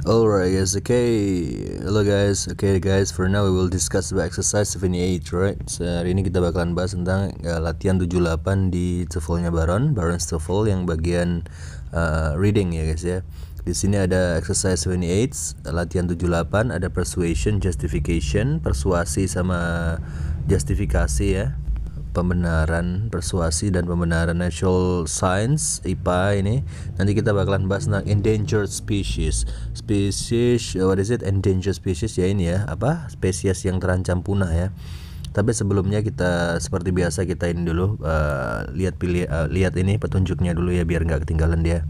Alright guys, okay. Hello guys, okay guys. For now we will discuss about exercise 78, right? So, hari ini kita bakalan bahas tentang latihan 78 di TOEFL-nya Baron's TOEFL yang bagian reading ya guys ya. Di sini ada exercise 78, latihan 78, ada persuasion, justification, persuasi sama justifikasi ya. Pembenaran, persuasi dan pembenaran. Natural science IPA ini nanti kita bakalan bahas tentang endangered species. What is it? Endangered species ya, ini ya, apa, spesies yang terancam punah ya. Tapi sebelumnya kita seperti biasa kita ini dulu lihat ini petunjuknya dulu ya, biar nggak ketinggalan dia.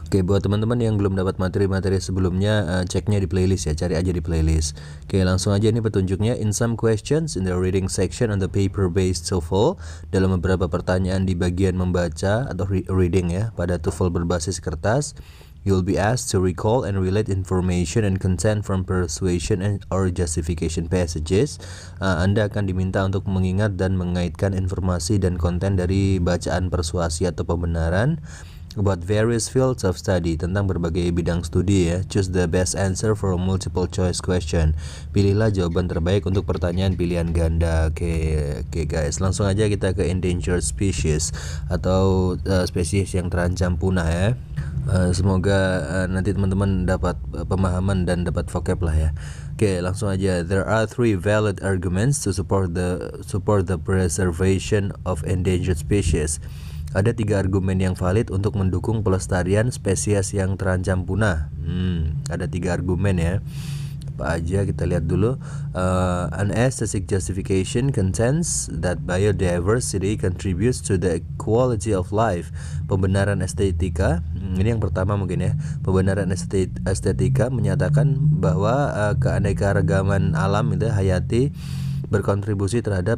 Oke, buat teman-teman yang belum dapat materi-materi sebelumnya, ceknya di playlist ya, cari aja di playlist. Oke, langsung aja ini petunjuknya. In some questions in the reading section on the paper-based TOEFL, dalam beberapa pertanyaan di bagian membaca atau reading ya, pada TOEFL berbasis kertas, you'll be asked to recall and relate information and content from persuasion and or justification passages. Anda akan diminta untuk mengingat dan mengaitkan informasi dan konten dari bacaan persuasi atau pembenaran about various fields of study, tentang berbagai bidang studi ya. Choose the best answer for a multiple choice question. Pilihlah jawaban terbaik untuk pertanyaan pilihan ganda. Oke guys, langsung aja kita ke endangered species atau spesies yang terancam punah ya. Semoga nanti teman-teman dapat pemahaman dan dapat vocab lah ya. Oke, langsung aja. There are three valid arguments to support the preservation of endangered species. Ada 3 argumen yang valid untuk mendukung pelestarian spesies yang terancam punah. Ada 3 argumen ya. Apa aja kita lihat dulu. An aesthetic justification contends that biodiversity contributes to the quality of life. Pembenaran estetika, ini yang pertama mungkin ya. Pembenaran estetika menyatakan bahwa keanekaragaman alam itu hayati berkontribusi terhadap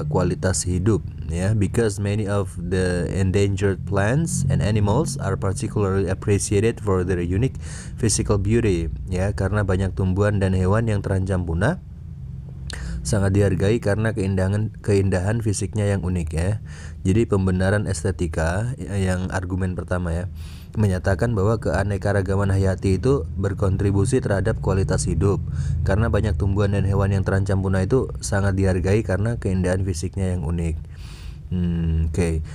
kualitas hidup ya, because many of the endangered plants and animals are particularly appreciated for their unique physical beauty ya, karena banyak tumbuhan dan hewan yang terancam punah sangat dihargai karena keindahan fisiknya yang unik ya. Jadi pembenaran estetika yang argumen pertama ya, menyatakan bahwa keanekaragaman hayati itu berkontribusi terhadap kualitas hidup karena banyak tumbuhan dan hewan yang terancam punah itu sangat dihargai karena keindahan fisiknya yang unik. Oke.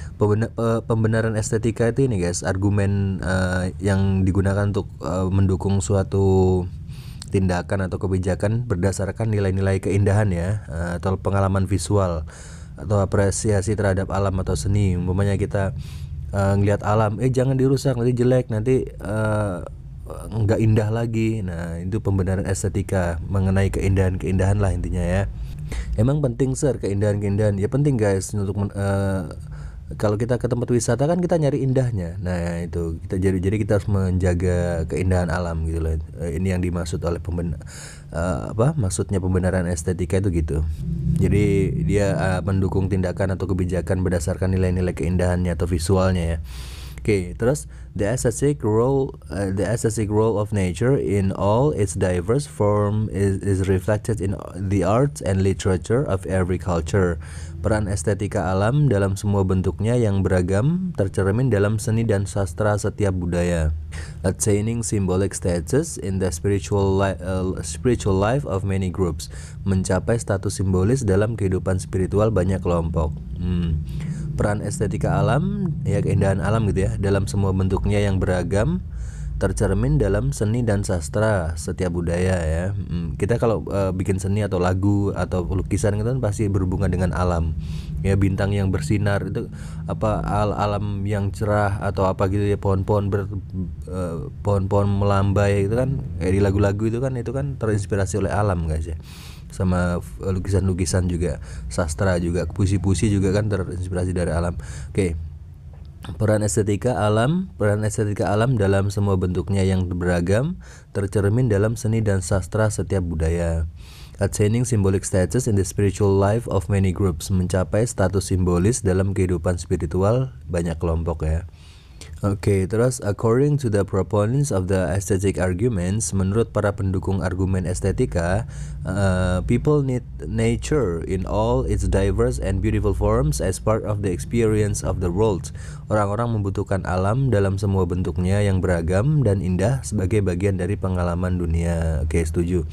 Pembenaran estetika itu ini guys, argumen yang digunakan untuk mendukung suatu tindakan atau kebijakan berdasarkan nilai-nilai keindahan ya, atau pengalaman visual atau apresiasi terhadap alam atau seni. Umpamanya kita ngelihat alam, jangan dirusak, nanti jelek, nanti nggak indah lagi. Nah, itu pembenaran estetika mengenai keindahan lah intinya ya. Emang penting keindahan ya, penting guys untuk kalau kita ke tempat wisata kan kita nyari indahnya. Nah itu kita jadi kita harus menjaga keindahan alam gitu loh. Ini yang dimaksud oleh maksudnya pembenaran estetika itu gitu. Jadi dia mendukung tindakan atau kebijakan berdasarkan nilai-nilai keindahannya atau visualnya ya. Oke, terus the aesthetic role of nature in all its diverse form is reflected in the art and literature of every culture. Peran estetika alam dalam semua bentuknya yang beragam tercermin dalam seni dan sastra setiap budaya. Attaining symbolic status in the spiritual life of many groups. Mencapai status simbolis dalam kehidupan spiritual banyak kelompok. Peran estetika alam ya, keindahan alam gitu ya, dalam semua bentuknya yang beragam tercermin dalam seni dan sastra setiap budaya ya. Kita kalau bikin seni atau lagu atau lukisan itu kan pasti berhubungan dengan alam ya, bintang yang bersinar itu apa, alam yang cerah atau apa gitu ya, pohon-pohon melambai itu kan di lagu-lagu itu kan terinspirasi oleh alam guys ya. Sama lukisan-lukisan juga, sastra juga, puisi-puisi juga kan terinspirasi dari alam. Oke. Peran estetika alam dalam semua bentuknya yang beragam tercermin dalam seni dan sastra setiap budaya. Attaining symbolic status in the spiritual life of many groups. Mencapai status simbolis dalam kehidupan spiritual banyak kelompok ya. Oke, terus according to the proponents of the aesthetic arguments, menurut para pendukung argumen estetika, people need nature in all its diverse and beautiful forms as part of the experience of the world. Orang-orang membutuhkan alam dalam semua bentuknya yang beragam dan indah sebagai bagian dari pengalaman dunia. Oke, setuju.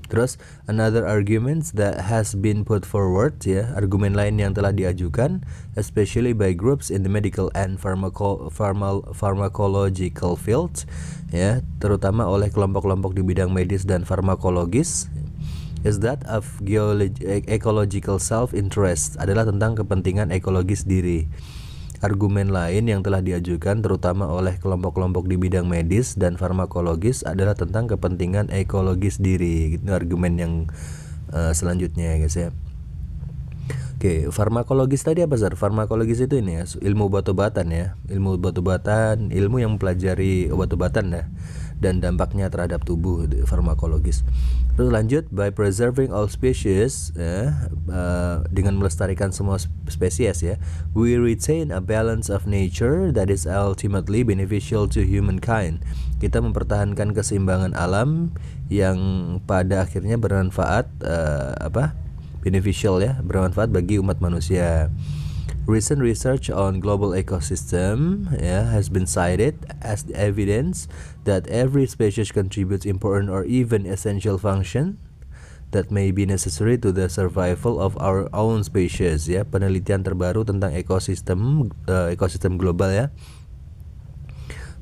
Terus another arguments that has been put forward, ya, argumen lain yang telah diajukan, especially by groups in the medical and pharmacological fields, ya, terutama oleh kelompok-kelompok di bidang medis dan farmakologis, is that of ecological self-interest, adalah tentang kepentingan ekologis diri. Argumen lain yang telah diajukan terutama oleh kelompok-kelompok di bidang medis dan farmakologis adalah tentang kepentingan ekologis diri. Itu argumen yang selanjutnya, guys, ya. Oke, farmakologis tadi apa, Sir? Farmakologis itu ini ya, ilmu obat-obatan ya. Ilmu obat-obatan, ilmu yang mempelajari obat-obatan ya, dan dampaknya terhadap tubuh, farmakologis. Terus lanjut, by preserving all species, ya, dengan melestarikan semua spesies ya, we retain a balance of nature that is ultimately beneficial to humankind. Kita mempertahankan keseimbangan alam yang pada akhirnya bermanfaat, beneficial ya, bermanfaat bagi umat manusia. Recent research on global ecosystem has been cited as evidence that every species contributes important or even essential function that may be necessary to the survival of our own species. Ya, penelitian terbaru tentang ekosistem global ya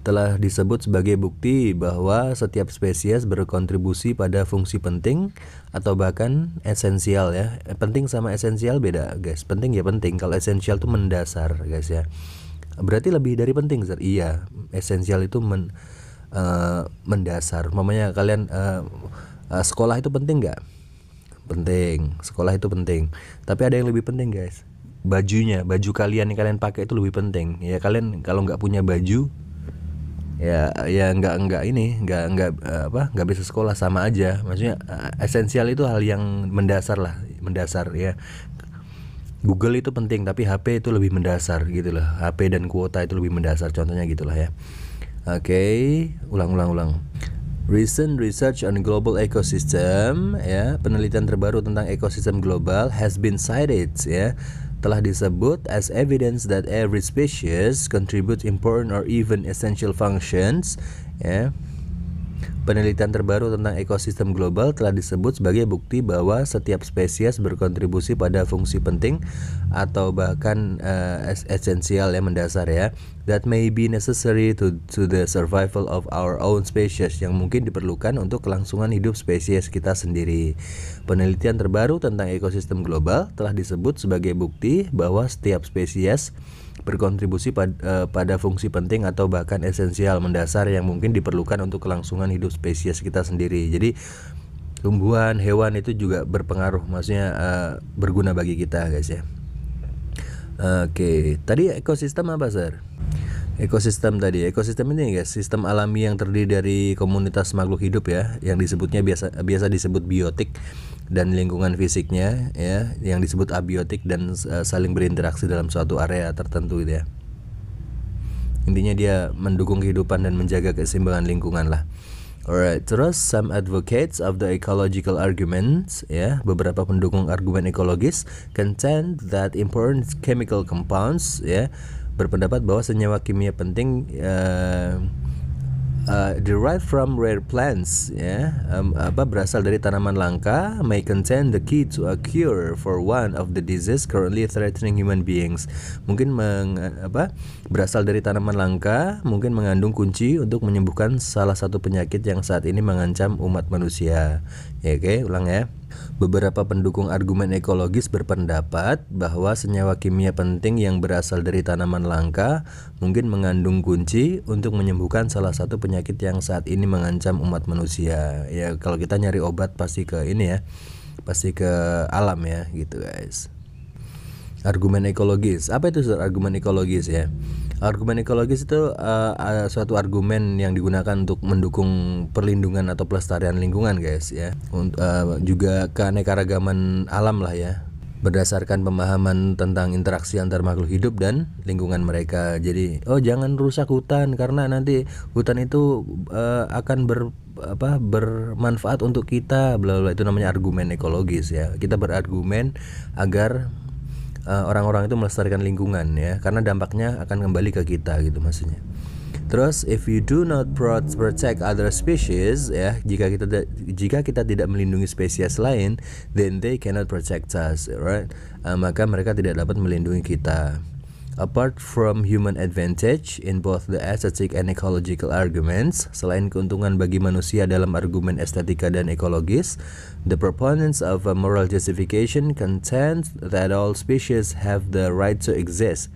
telah disebut sebagai bukti bahwa setiap spesies berkontribusi pada fungsi penting atau bahkan esensial ya. Penting sama esensial beda, guys. Penting ya penting, kalau esensial itu mendasar, guys ya. Berarti lebih dari penting, Sir. Iya, esensial itu mendasar. Mamanya kalian sekolah itu penting nggak? Penting. Sekolah itu penting. Tapi ada yang lebih penting, guys. Baju kalian yang kalian pakai itu lebih penting. Ya, kalian kalau nggak punya baju ya nggak bisa sekolah, sama aja. Maksudnya esensial itu hal yang mendasar ya. Google itu penting, tapi HP itu lebih mendasar gitu loh. HP dan kuota itu lebih mendasar, contohnya gitulah ya. Oke, ulang. Recent research on global ecosystem, ya, penelitian terbaru tentang ekosistem global has been cited, ya, telah disebut as evidence that every species contributes important or even essential functions, ya. Penelitian terbaru tentang ekosistem global telah disebut sebagai bukti bahwa setiap spesies berkontribusi pada fungsi penting atau bahkan esensial yang mendasar ya, that may be necessary to the survival of our own species, yang mungkin diperlukan untuk kelangsungan hidup spesies kita sendiri. Penelitian terbaru tentang ekosistem global telah disebut sebagai bukti bahwa setiap spesies berkontribusi pada fungsi penting atau bahkan esensial mendasar yang mungkin diperlukan untuk kelangsungan hidup spesies kita sendiri. Jadi tumbuhan, hewan itu juga berpengaruh, maksudnya berguna bagi kita, guys ya. Oke, tadi ekosistem apa, Sir? Ekosistem ini, guys, sistem alami yang terdiri dari komunitas makhluk hidup ya, yang disebutnya biasa disebut biotik, dan lingkungan fisiknya ya, yang disebut abiotik, dan saling berinteraksi dalam suatu area tertentu gitu ya. Intinya dia mendukung kehidupan dan menjaga keseimbangan lingkungan lah. Alright, terus some advocates of the ecological arguments, ya, beberapa pendukung argumen ekologis, contend that important chemical compounds, ya, berpendapat bahwa senyawa kimia penting derived from rare plants, ya, berasal dari tanaman langka, may contain the key to a cure for one of the disease currently threatening human beings. Mungkin berasal dari tanaman langka, mungkin mengandung kunci untuk menyembuhkan salah satu penyakit yang saat ini mengancam umat manusia. Ya, oke, ulang ya. Beberapa pendukung argumen ekologis berpendapat bahwa senyawa kimia penting yang berasal dari tanaman langka mungkin mengandung kunci untuk menyembuhkan salah satu penyakit yang saat ini mengancam umat manusia. Ya, kalau kita nyari obat pasti ke ini ya, pasti ke alam ya, gitu, guys. Argumen ekologis, apa itu argumen ekologis ya? Argumen ekologis itu suatu argumen yang digunakan untuk mendukung perlindungan atau pelestarian lingkungan, guys ya. Juga keanekaragaman alam lah ya. berdasarkan pemahaman tentang interaksi antar makhluk hidup dan lingkungan mereka. Jadi, jangan rusak hutan karena nanti hutan itu akan bermanfaat untuk kita, bla bla. Itu namanya argumen ekologis ya. Kita berargumen agar orang-orang itu melestarikan lingkungan ya, karena dampaknya akan kembali ke kita gitu maksudnya. Terus if you do not protect other species ya, jika kita tidak melindungi spesies lain, then they cannot protect us, right? Maka mereka tidak dapat melindungi kita. Apart from human advantage in both the aesthetic and ecological arguments, selain keuntungan bagi manusia dalam argumen estetika dan ekologis, the proponents of a moral justification contend that all species have the right to exist.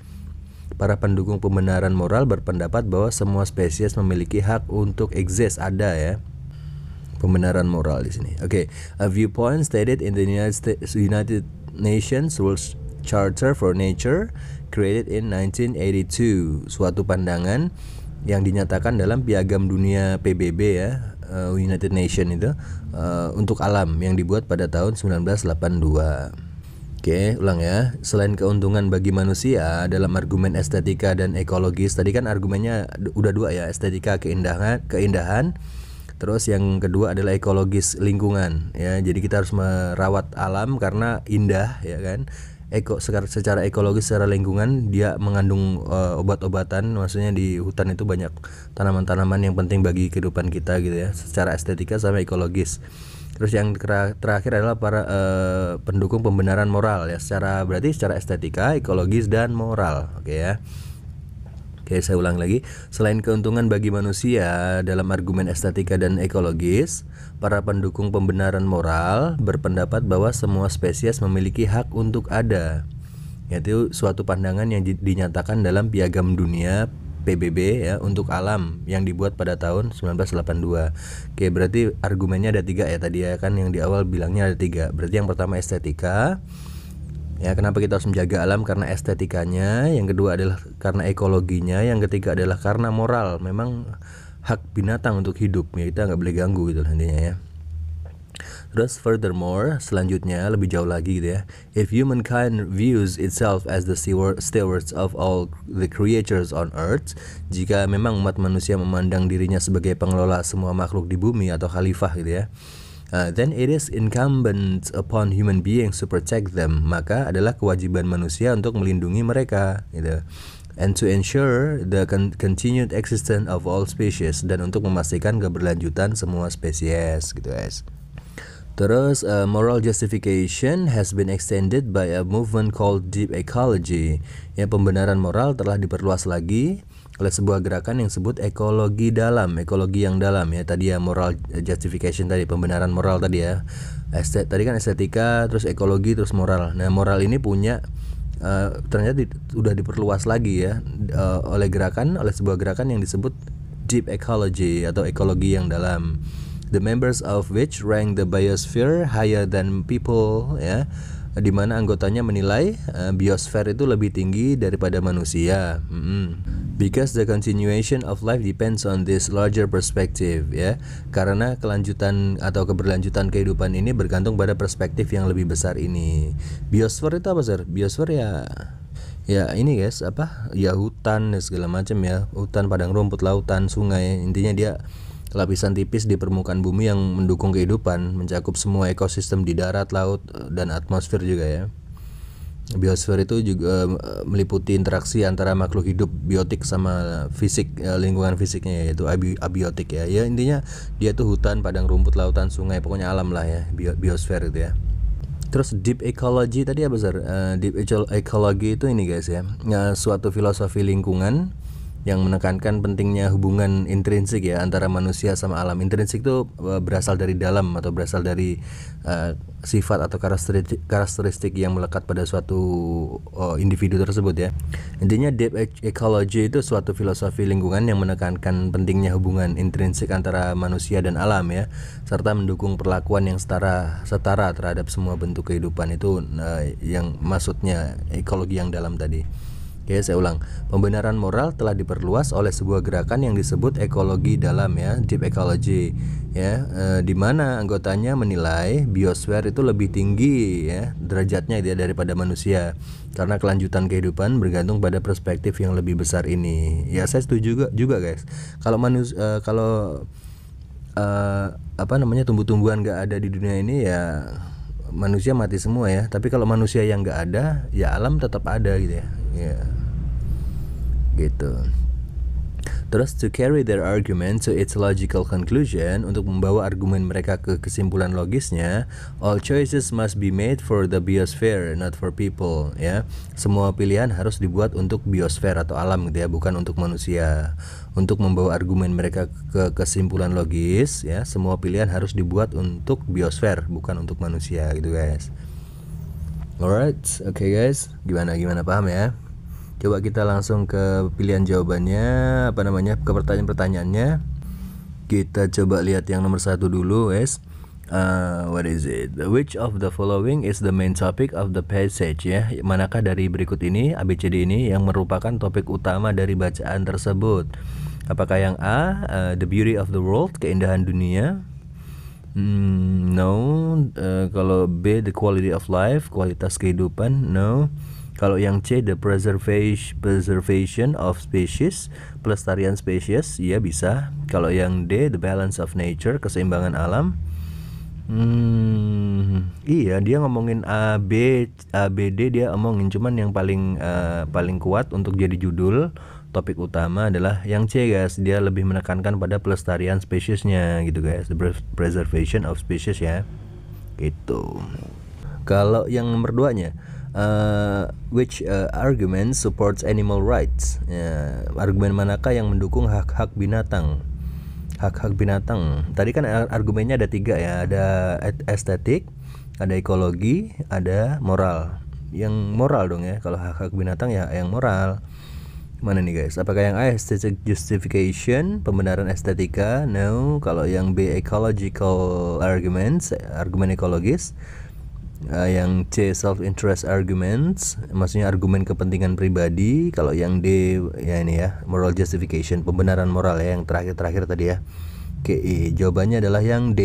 Para pendukung pembenaran moral berpendapat bahwa semua spesies memiliki hak untuk exist, ada ya. Pembenaran moral di sini. Okay, a viewpoint stated in the United Nations World Charter for Nature created in 1982. Suatu pandangan yang dinyatakan dalam Piagam Dunia PBB ya, United Nation itu untuk alam yang dibuat pada tahun 1982. Oke, ulang ya. Selain keuntungan bagi manusia dalam argumen estetika dan ekologis, tadi kan argumennya udah dua ya, estetika keindahan, terus yang kedua adalah ekologis lingkungan ya. Jadi kita harus merawat alam karena indah ya kan. Secara ekologis, secara lingkungan dia mengandung obat-obatan, maksudnya di hutan itu banyak tanaman-tanaman yang penting bagi kehidupan kita gitu ya, secara estetika sama ekologis. Terus yang terakhir adalah para pendukung pembenaran moral ya, berarti secara estetika, ekologis dan moral. Oke ya. Oke, saya ulang lagi. Selain keuntungan bagi manusia dalam argumen estetika dan ekologis, para pendukung pembenaran moral berpendapat bahwa semua spesies memiliki hak untuk ada. Yaitu suatu pandangan yang dinyatakan dalam Piagam Dunia PBB ya untuk alam yang dibuat pada tahun 1982. Oke, berarti argumennya ada 3 ya tadi ya kan, yang di awal bilangnya ada 3. Berarti yang pertama estetika. Ya, kenapa kita harus menjaga alam? Karena estetikanya. Yang kedua adalah karena ekologinya. Yang ketiga adalah karena moral. Memang hak binatang untuk hidup ya, kita nggak boleh ganggu gitu nantinya ya. Terus furthermore, selanjutnya lebih jauh lagi gitu ya. If humankind views itself as the stewards of all the creatures on earth, jika memang umat manusia memandang dirinya sebagai pengelola semua makhluk di bumi atau khalifah gitu ya, then it is incumbent upon human beings to protect them. Maka adalah kewajiban manusia untuk melindungi mereka gitu. And to ensure the continued existence of all species, dan untuk memastikan keberlanjutan semua spesies gitu guys. Terus moral justification has been extended by a movement called deep ecology. Ya, pembenaran moral telah diperluas lagi oleh sebuah gerakan yang disebut ekologi yang dalam ya. Tadi ya moral justification tadi, pembenaran moral tadi ya. Tadi kan estetika, terus ekologi, terus moral. Nah, moral ini punya ternyata sudah diperluas lagi ya oleh sebuah gerakan yang disebut deep ecology atau ekologi yang dalam. The members of which rank the biosphere higher than people ya, di mana anggotanya menilai biosfer itu lebih tinggi daripada manusia. Because the continuation of life depends on this larger perspective ya, karena kelanjutan atau keberlanjutan kehidupan ini bergantung pada perspektif yang lebih besar ini. Biosfer itu apa sir? Biosfer ya ini guys, ya hutan segala macam ya, hutan, padang rumput, lautan, sungai, intinya dia lapisan tipis di permukaan bumi yang mendukung kehidupan, mencakup semua ekosistem di darat, laut, dan atmosfer juga ya. Biosfer itu juga meliputi interaksi antara makhluk hidup biotik sama fisik, lingkungan fisiknya, yaitu abiotik ya. Ya intinya dia tuh hutan, padang rumput, lautan, sungai, pokoknya alam lah ya, biosfer itu ya. Terus deep ecology tadi apa Sir? Deep ecology itu ini guys ya, suatu filosofi lingkungan yang menekankan pentingnya hubungan intrinsik ya antara manusia sama alam. Intrinsik itu berasal dari dalam atau berasal dari sifat atau karakteristik yang melekat pada suatu individu tersebut ya. Intinya deep ecology itu suatu filosofi lingkungan yang menekankan pentingnya hubungan intrinsik antara manusia dan alam ya, serta mendukung perlakuan yang setara terhadap semua bentuk kehidupan itu, yang maksudnya ekologi yang dalam tadi. Oke, saya ulang. Pembenaran moral telah diperluas oleh sebuah gerakan yang disebut ekologi dalam, ya, deep ecology, ya, di mana anggotanya menilai biosfer itu lebih tinggi, ya, derajatnya dia daripada manusia, karena kelanjutan kehidupan bergantung pada perspektif yang lebih besar ini. Ya, saya setuju juga guys. Kalau tumbuh-tumbuhan nggak ada di dunia ini, ya manusia mati semua, ya. Tapi kalau manusia yang nggak ada, ya alam tetap ada gitu, ya. Gitu. Terus to carry their argument to its logical conclusion, untuk membawa argumen mereka ke kesimpulan logisnya, all choices must be made for the biosphere, not for people, ya. Semua pilihan harus dibuat untuk biosfer atau alam gitu, ya, bukan untuk manusia. Untuk membawa argumen mereka ke kesimpulan logis, ya, semua pilihan harus dibuat untuk biosfer, bukan untuk manusia gitu guys. Alright, oke guys, gimana paham ya? Coba kita langsung ke pilihan jawabannya, ke pertanyaan-pertanyaannya. Kita coba lihat yang nomor 1 dulu, guys. What is it? Which of the following is the main topic of the passage, ya? Manakah dari berikut ini, ABCD ini, yang merupakan topik utama dari bacaan tersebut? Apakah yang A, the beauty of the world, keindahan dunia? No. Kalau B, the quality of life, kualitas kehidupan? No. Kalau yang C, the preservation of species, pelestarian spesies, ya bisa. Kalau yang D, the balance of nature, keseimbangan alam. Iya, dia ngomongin A, B, D dia omongin, cuman yang paling kuat untuk jadi judul topik utama adalah yang C guys. Dia lebih menekankan pada pelestarian spesiesnya gitu guys, the preservation of species, ya. Gitu. Kalau yang nomor 2-nya, which argument supports animal rights, ya, argumen manakah yang mendukung hak-hak binatang? Hak-hak binatang. Tadi kan argumennya ada 3 ya, ada estetik, ada ekologi, ada moral. Yang moral dong ya, kalau hak-hak binatang ya yang moral. Mana nih guys? Apakah yang A, aesthetic justification, pembenaran estetika? No. Kalau yang B, ecological arguments, argumen ekologis. Yang C, self-interest arguments, maksudnya argumen kepentingan pribadi. Kalau yang D, ya ini ya, moral justification, pembenaran moral, ya, yang terakhir tadi, ya. Oke, jawabannya adalah yang D.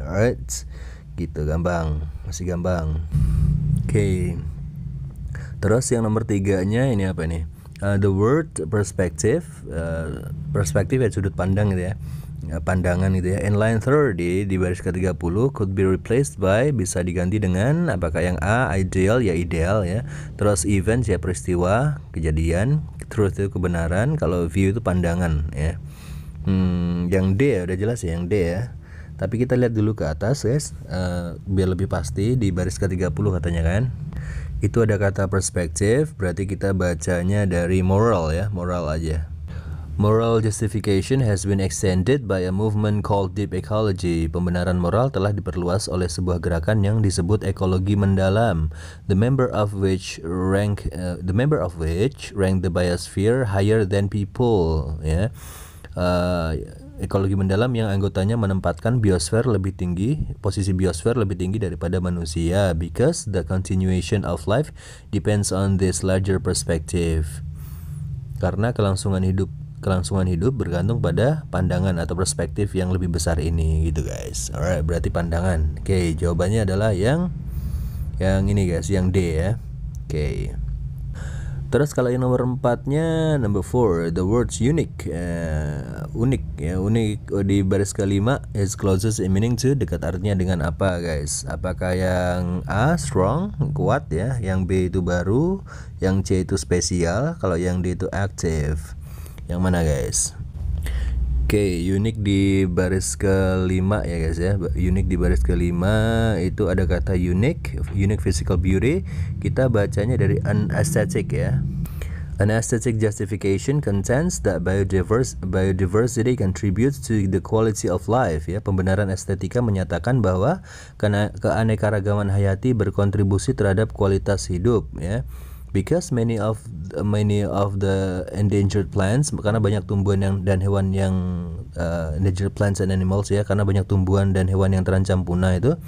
Alright, gitu, gampang, masih gampang. Oke. Terus yang nomor 3-nya ini apa nih? The word perspective, perspektif ya, sudut pandang gitu, ya. Pandangan gitu, ya. In line 30 di baris ke-30 could be replaced by, bisa diganti dengan, apakah yang A, ideal, ya ideal, ya. Terus events, ya peristiwa, kejadian. Truth itu kebenaran. Kalau view itu pandangan, ya. Yang D ya udah jelas ya, yang D ya. Tapi kita lihat dulu ke atas guys, biar lebih pasti. Di baris ke-30 katanya kan, itu ada kata perspektif, berarti kita bacanya dari moral, ya, moral aja. Moral justification has been extended by a movement called deep ecology. Pembenaran moral telah diperluas oleh sebuah gerakan yang disebut ekologi mendalam. The member of which rank the biosphere higher than people. Ya, ekologi mendalam yang anggotanya menempatkan biosfer lebih tinggi, posisi biosfer lebih tinggi daripada manusia, because the continuation of life depends on this larger perspective. Karena kelangsungan hidup bergantung pada pandangan atau perspektif yang lebih besar ini gitu guys. Alright, berarti pandangan. Oke, jawabannya adalah yang ini guys, yang D ya. Oke. Terus kalau yang nomor 4-nya, number 4, the words unique, unik ya, unik di baris ke-5 is closest in meaning to, dekat artinya dengan apa guys? Apakah yang A, strong, kuat ya, yang B itu baru, yang C itu spesial, kalau yang D itu active. Yang mana guys? Oke, unik di baris ke-5 ya guys ya. Unik di baris ke-5 itu ada kata unique physical beauty. Kita bacanya dari an aesthetic ya. An aesthetic justification contends that biodiversity contributes to the quality of life ya. Pembenaran estetika menyatakan bahwa keanekaragaman hayati berkontribusi terhadap kualitas hidup ya. Because many of the endangered plants, karena banyak tumbuhan dan hewan yang endangered plants and animals ya, karena banyak tumbuhan dan hewan yang terancam punah itu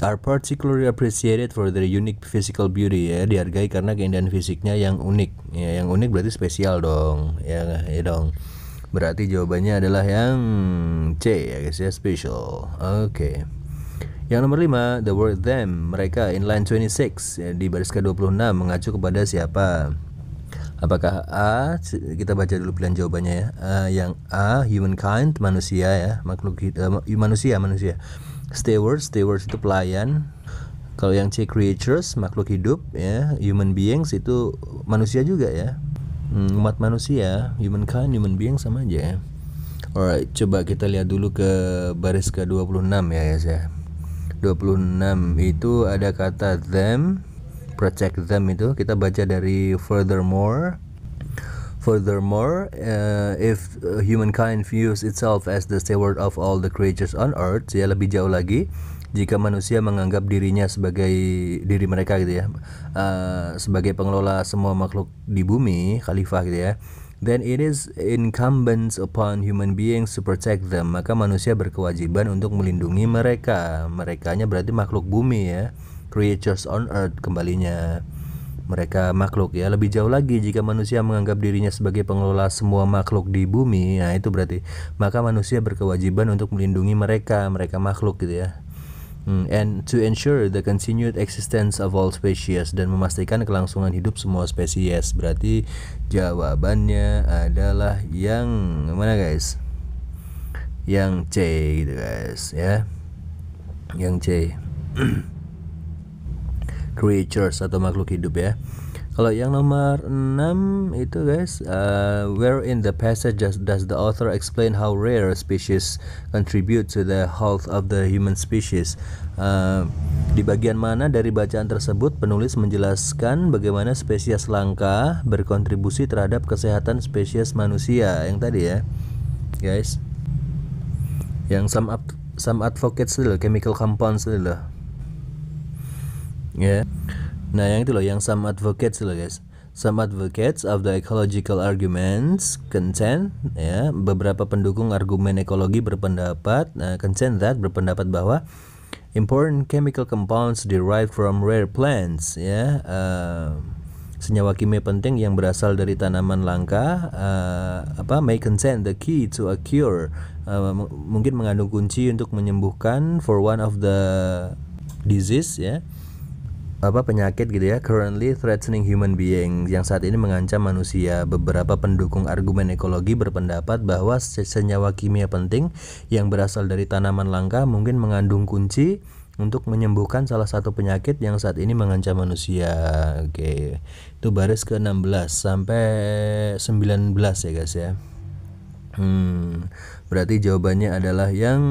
are particularly appreciated for their unique physical beauty, ya, dihargai karena keindahan fisiknya yang unik. Ya, yang unik berarti spesial dong. Ya, ya dong. Berarti jawabannya adalah yang C ya guys ya, special. Oke. Yang nomor 5, the word them, mereka in line 26 ya, di baris ke-26 mengacu kepada siapa? Apakah A, kita baca dulu pilihan jawabannya ya. Yang A, humankind, manusia ya, makhluk manusia. Stewards itu pelayan. Kalau yang C, creatures, makhluk hidup ya. Human beings itu manusia juga ya. Umat manusia, humankind, human being sama aja ya. Alright, coba kita lihat dulu ke baris ke-26 ya guys ya. 26 itu ada kata them, protect them itu kita baca dari furthermore, if humankind views itself as the steward of all the creatures on earth, ya lebih jauh lagi, jika manusia menganggap dirinya sebagai diri mereka gitu ya, sebagai pengelola semua makhluk di bumi, khalifah gitu ya, then it is incumbent upon human beings to protect them, maka manusia berkewajiban untuk melindungi mereka. Merekanya berarti makhluk bumi ya, creatures on earth kembalinya, mereka makhluk ya. Lebih jauh lagi, jika manusia menganggap dirinya sebagai pengelola semua makhluk di bumi, nah itu berarti maka manusia berkewajiban untuk melindungi mereka makhluk gitu ya. And to ensure the continued existence of all species, dan memastikan kelangsungan hidup semua spesies. Berarti jawabannya adalah yang mana guys? Yang C gitu guys ya. Yang C. Creatures atau makhluk hidup ya. Kalau yang nomor 6 itu guys, where in the passage does the author explain how rare species contribute to the health of the human species? Di bagian mana dari bacaan tersebut penulis menjelaskan bagaimana spesies langka berkontribusi terhadap kesehatan spesies manusia? Yang tadi ya guys, yang some advocates dulu, chemical compounds dulu ya. Nah yang itu loh, yang some advocates loh guys. Some advocates of the ecological arguments contend ya, beberapa pendukung argumen ekologi berpendapat, contend that, berpendapat bahwa important chemical compounds derived from rare plants ya, senyawa kimia penting yang berasal dari tanaman langka, may contain the key to a cure, mungkin mengandung kunci untuk menyembuhkan for one of the disease ya, penyakit gitu ya, currently threatening human beings, yang saat ini mengancam manusia. Beberapa pendukung argumen ekologi berpendapat bahwa senyawa kimia penting yang berasal dari tanaman langka mungkin mengandung kunci untuk menyembuhkan salah satu penyakit yang saat ini mengancam manusia. Oke, itu baris ke-16 sampai 19 ya guys ya. Berarti jawabannya adalah yang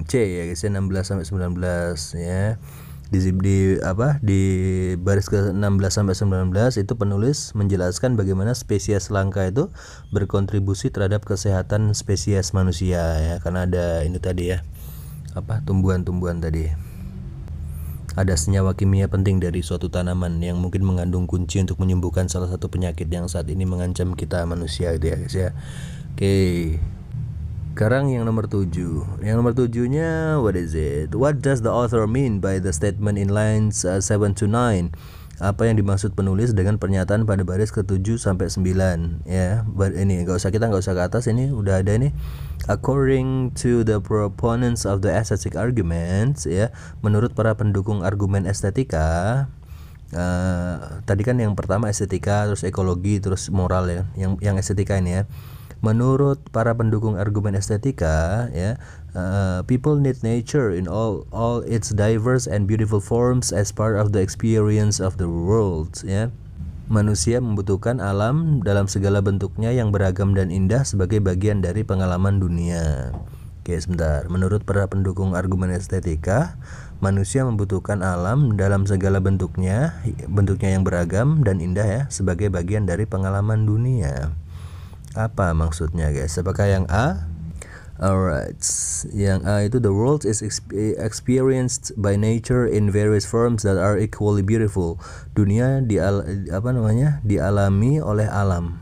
C ya guys ya, 16 sampai 19 ya. Di baris ke-16 sampai 19 itu penulis menjelaskan bagaimana spesies langka itu berkontribusi terhadap kesehatan spesies manusia ya, karena ada ini tadi ya, tumbuhan-tumbuhan tadi. Ada senyawa kimia penting dari suatu tanaman yang mungkin mengandung kunci untuk menyembuhkan salah satu penyakit yang saat ini mengancam kita manusia gitu ya guys ya. Oke. Sekarang yang nomor 7. Yang nomor 7-nya, what is it? What does the author mean by the statement in lines 7 to 9? Apa yang dimaksud penulis dengan pernyataan pada baris ke-7 sampai 9 ya. Ini kita nggak usah ke atas, ini udah ada nih. According to the proponents of the aesthetic arguments ya, menurut para pendukung argumen estetika, tadi kan yang pertama estetika, terus ekologi, terus moral ya. Yang estetika ini ya. Menurut para pendukung argumen estetika ya, people need nature in all its diverse and beautiful forms as part of the experience of the world ya. Manusia membutuhkan alam dalam segala bentuknya yang beragam dan indah sebagai bagian dari pengalaman dunia. Oke, sebentar. Menurut para pendukung argumen estetika, manusia membutuhkan alam dalam segala bentuknya yang beragam dan indah ya, sebagai bagian dari pengalaman dunia. Apa maksudnya guys? Apakah yang A? Alright, yang A itu the world is experienced by nature in various forms that are equally beautiful. Dunia dialami oleh alam.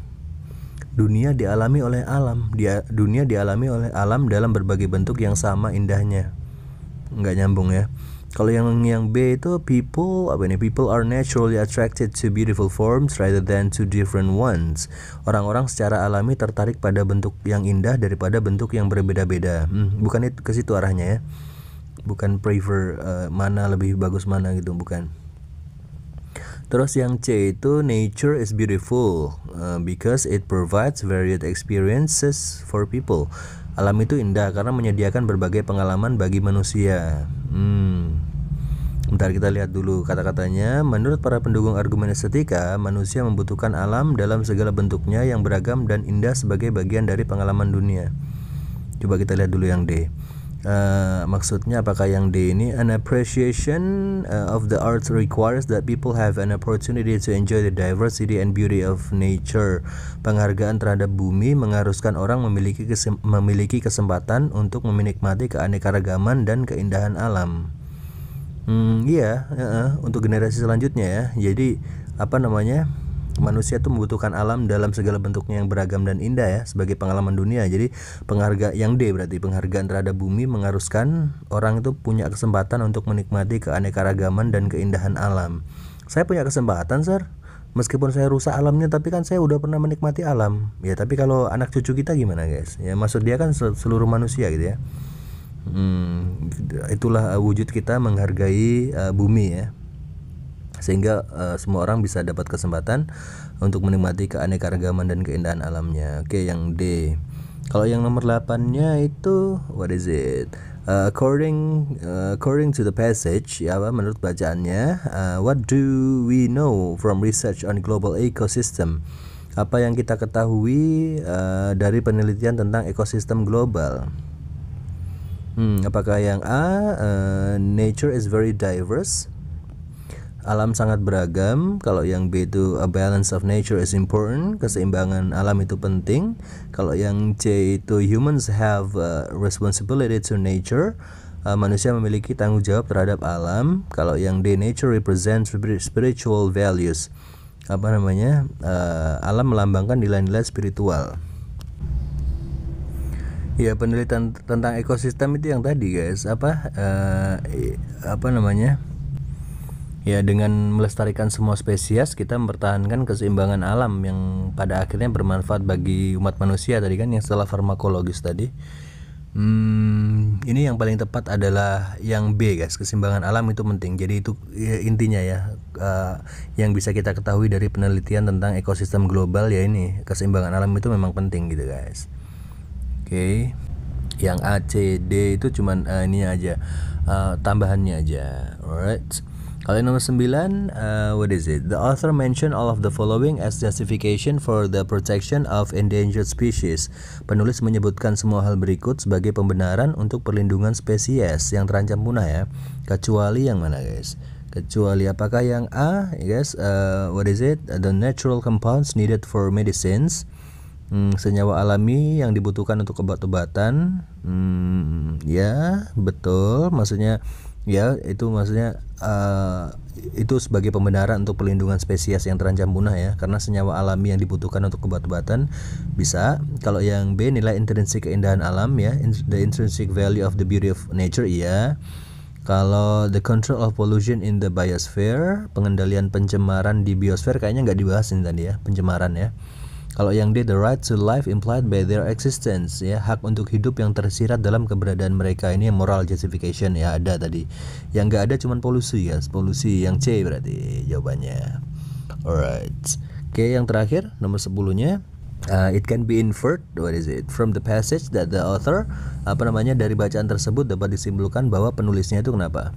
Dunia dialami oleh alam. Dunia dialami oleh alam dalam berbagai bentuk yang sama indahnya. Nggak nyambung ya. Kalau yang B itu people are naturally attracted to beautiful forms rather than to different ones. Orang-orang secara alami tertarik pada bentuk yang indah daripada bentuk yang berbeda-beda. Bukan itu ke situ arahnya ya. Bukan prefer mana lebih bagus mana gitu, bukan. Terus yang C itu nature is beautiful because it provides varied experiences for people. Alam itu indah karena menyediakan berbagai pengalaman bagi manusia. Bentar kita lihat dulu kata-katanya. Menurut para pendukung argumen estetika, manusia membutuhkan alam dalam segala bentuknya yang beragam dan indah sebagai bagian dari pengalaman dunia. Coba kita lihat dulu yang D. Maksudnya apakah yang D ini? An appreciation of the arts requires that people have an opportunity to enjoy the diversity and beauty of nature. Penghargaan terhadap bumi mengharuskan orang memiliki kesempatan untuk menikmati keanekaragaman dan keindahan alam. Untuk generasi selanjutnya ya. Jadi manusia tuh membutuhkan alam dalam segala bentuknya yang beragam dan indah ya sebagai pengalaman dunia. Jadi yang D berarti penghargaan terhadap bumi mengharuskan orang itu punya kesempatan untuk menikmati keanekaragaman dan keindahan alam. Saya punya kesempatan, Sir. Meskipun saya rusak alamnya, tapi kan saya udah pernah menikmati alam. Ya, tapi kalau anak cucu kita gimana, guys? Ya, maksud dia kan seluruh manusia gitu ya. Itulah wujud kita menghargai bumi ya, sehingga semua orang bisa dapat kesempatan untuk menikmati keanekaragaman dan keindahan alamnya. Oke, yang D. Kalau yang nomor 8-nya itu what is it? According to the passage, ya menurut bacaannya, what do we know from research on global ecosystem? Apa yang kita ketahui dari penelitian tentang ekosistem global? Apakah yang A, nature is very diverse, alam sangat beragam. Kalau yang B itu a balance of nature is important, keseimbangan alam itu penting. Kalau yang C itu humans have responsibility to nature, manusia memiliki tanggung jawab terhadap alam. Kalau yang D, nature represents spiritual values, alam melambangkan nilai-nilai spiritual. Ya, penelitian tentang ekosistem itu yang tadi guys, ya dengan melestarikan semua spesies kita mempertahankan keseimbangan alam yang pada akhirnya bermanfaat bagi umat manusia tadi kan, yang setelah farmakologis tadi. Ini yang paling tepat adalah yang B guys, keseimbangan alam itu penting. Jadi itu ya, intinya ya yang bisa kita ketahui dari penelitian tentang ekosistem global ya, ini keseimbangan alam itu memang penting gitu guys. Oke. Yang A, C, D itu cuman ini aja, tambahannya aja. Alright. Kalau nomor 9, what is it? The author mentioned all of the following as justification for the protection of endangered species. Penulis menyebutkan semua hal berikut sebagai pembenaran untuk perlindungan spesies yang terancam punah ya. Kecuali yang mana guys? Kecuali apakah yang A, guys? What is it? The natural compounds needed for medicines. Senyawa alami yang dibutuhkan untuk obat-obatan. Ya betul, maksudnya ya itu maksudnya itu sebagai pembenaran untuk perlindungan spesies yang terancam punah ya, karena senyawa alami yang dibutuhkan untuk obat-obatan bisa. Kalau yang B, nilai intrinsik keindahan alam ya, the intrinsic value of the beauty of nature iya. Kalau the control of pollution in the biosphere, pengendalian pencemaran di biosfer kayaknya nggak dibahas ini tadi ya, pencemaran ya. Kalau yang D, the right to life implied by their existence ya, hak untuk hidup yang tersirat dalam keberadaan mereka, ini moral justification ya, ada tadi. Yang nggak ada cuman polusi ya, polusi. Yang C berarti jawabannya. Alright. Oke, yang terakhir nomor 10-nya, it can be inferred, what is it, from the passage that the author, dari bacaan tersebut dapat disimpulkan bahwa penulisnya itu kenapa?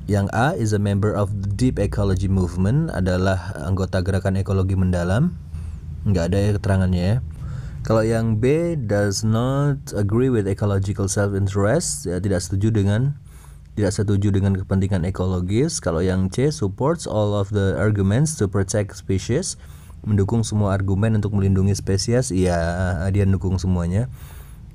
Yang A, is a member of the deep ecology movement, adalah anggota gerakan ekologi mendalam. Nggak ada ya keterangannya ya. Kalau yang B, does not agree with ecological self-interest, ya, tidak setuju dengan kepentingan ekologis. Kalau yang C, supports all of the arguments to protect species, mendukung semua argumen untuk melindungi spesies, iya dia mendukung semuanya.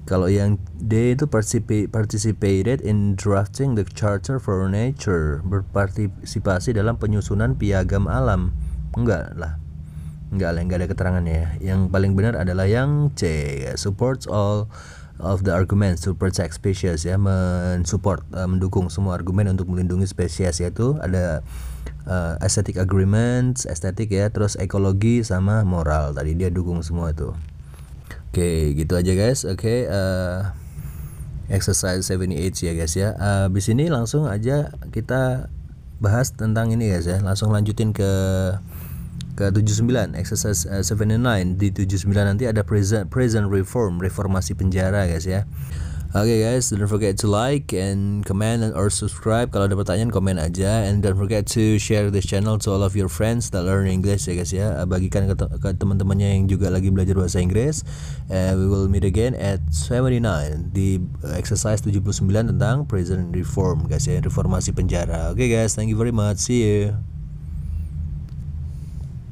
Kalau yang D itu participated in drafting the Charter for Nature, berpartisipasi dalam penyusunan piagam alam. Enggak ada keterangannya ya. Yang paling benar adalah yang C, supports all of the arguments to protect species ya, mendukung semua argumen untuk melindungi spesies, yaitu ada aesthetic agreements, estetik ya, terus ekologi sama moral, tadi dia dukung semua itu. Oke, gitu aja guys. Oke, exercise 78 ya guys ya. Abis ini langsung aja kita bahas tentang ini guys ya, langsung lanjutin ke 79, exercise 79. Di 79 nanti ada prison reform, reformasi penjara guys ya. Oke guys, don't forget to like and comment or subscribe. Kalau ada pertanyaan komen aja, and don't forget to share this channel to all of your friends that learn English ya guys ya. Bagikan ke teman-temannya yang juga lagi belajar bahasa Inggris. We will meet again at 79 di exercise 79 tentang prison reform guys ya, reformasi penjara. Oke guys, thank you very much. See you.